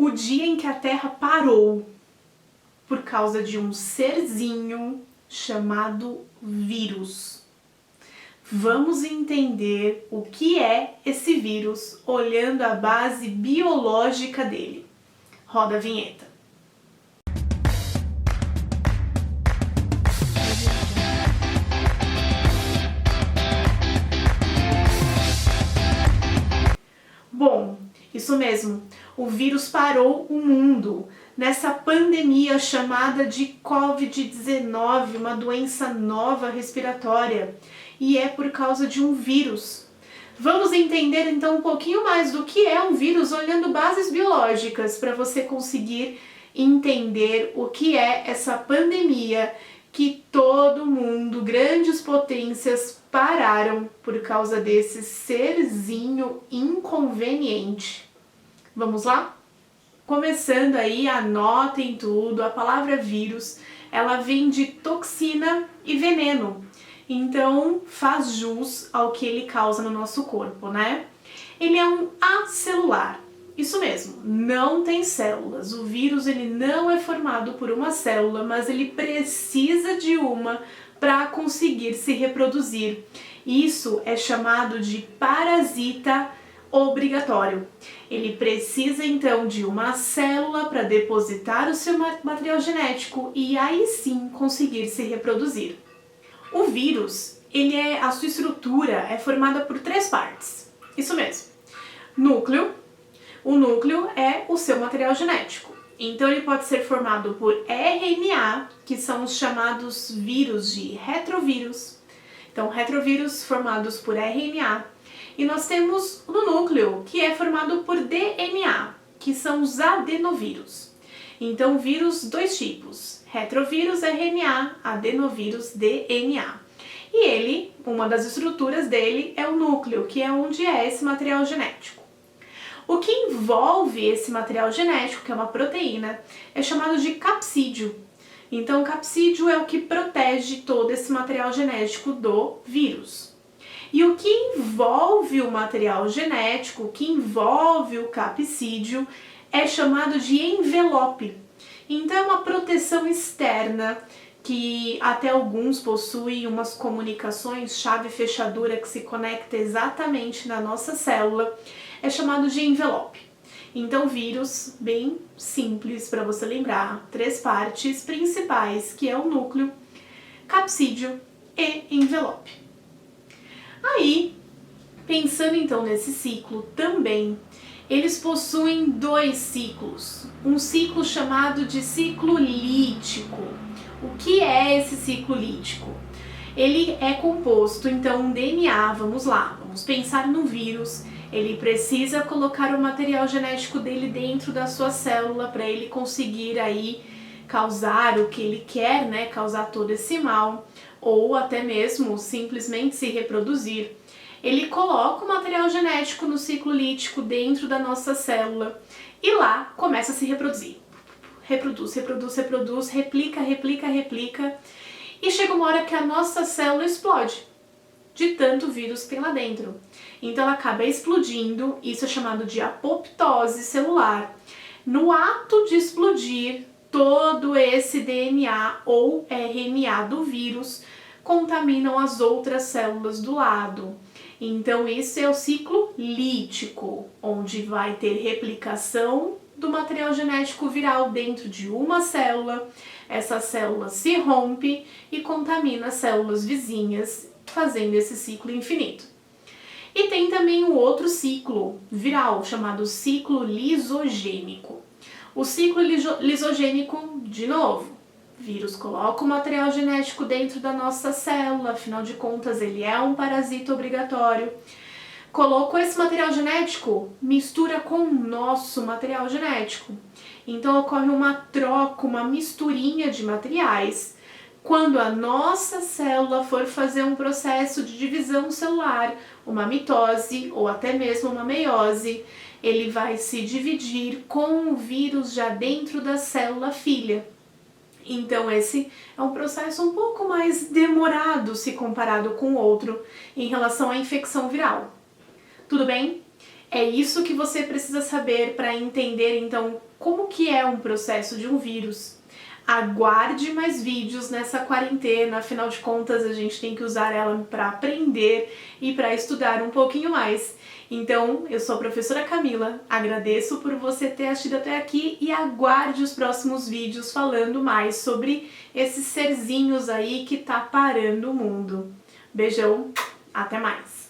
o dia em que a Terra parou por causa de um serzinho chamado vírus. Vamos entender o que é esse vírus olhando a base biológica dele. Roda a vinheta. Bom, isso mesmo, o vírus parou o mundo nessa pandemia chamada de Covid-19, uma doença nova respiratória, e é por causa de um vírus. Vamos entender então um pouquinho mais do que é um vírus olhando bases biológicas para você conseguir entender o que é essa pandemia que todo mundo, grandes potências, pararam por causa desse serzinho inconveniente. Vamos lá? Começando aí, anotem tudo, a palavra vírus, ela vem de toxina e veneno. Então, faz jus ao que ele causa no nosso corpo, né? Ele é um acelular. Isso mesmo, não tem células. O vírus ele não é formado por uma célula, mas ele precisa de uma para conseguir se reproduzir. Isso é chamado de parasita obrigatório. Ele precisa então de uma célula para depositar o seu material genético e aí sim conseguir se reproduzir. O vírus, a sua estrutura é formada por 3 partes. Isso mesmo. Núcleo. O núcleo é o seu material genético. Então ele pode ser formado por RNA, que são os chamados vírus de retrovírus. Então, retrovírus formados por RNA. E nós temos no núcleo, que é formado por DNA, que são os adenovírus. Então, vírus 2 tipos, retrovírus RNA, adenovírus DNA. E uma das estruturas dele é o núcleo, que é onde é esse material genético. O que envolve esse material genético, que é uma proteína, é chamado de capsídeo. Então, o capsídeo é o que protege todo esse material genético do vírus. E o que envolve o material genético, o que envolve o capsídeo, é chamado de envelope. Então, é uma proteção externa que até alguns possuem umas comunicações chave-fechadura que se conecta exatamente na nossa célula, é chamado de envelope. Então, vírus, bem simples para você lembrar, 3 partes principais, que é o núcleo, capsídeo e envelope. Aí, pensando então nesse ciclo também, eles possuem 2 ciclos. Um ciclo chamado de ciclo lítico. O que é esse ciclo lítico? Ele é composto, então, um DNA, vamos lá, vamos pensar no vírus. Ele precisa colocar o material genético dele dentro da sua célula para ele conseguir aí causar o que ele quer, né, causar todo esse mal, ou até mesmo simplesmente se reproduzir. Ele coloca o material genético no ciclo lítico dentro da nossa célula e lá começa a se reproduzir. Reproduz, reproduz, reproduz, replica, replica, replica e chega uma hora que a nossa célula explode de tanto vírus que tem lá dentro. Então ela acaba explodindo, isso é chamado de apoptose celular. No ato de explodir, todo esse DNA ou RNA do vírus contaminam as outras células do lado. Então esse é o ciclo lítico, onde vai ter replicação do material genético viral dentro de uma célula, essa célula se rompe e contamina as células vizinhas, fazendo esse ciclo infinito. E tem também um outro ciclo viral, chamado ciclo lisogênico. O ciclo lisogênico, de novo, vírus coloca o material genético dentro da nossa célula, afinal de contas ele é um parasita obrigatório. Colocou esse material genético, mistura com o nosso material genético. Então ocorre uma troca, uma misturinha de materiais. Quando a nossa célula for fazer um processo de divisão celular, uma mitose ou até mesmo uma meiose, ele vai se dividir com o vírus já dentro da célula filha. Então esse é um processo um pouco mais demorado se comparado com o outro em relação à infecção viral. Tudo bem? É isso que você precisa saber para entender, então, como que é um processo de um vírus. Aguarde mais vídeos nessa quarentena, afinal de contas a gente tem que usar ela para aprender e para estudar um pouquinho mais. Então, eu sou a professora Camila, agradeço por você ter assistido até aqui e aguarde os próximos vídeos falando mais sobre esses serzinhos aí que tá parando o mundo. Beijão, até mais!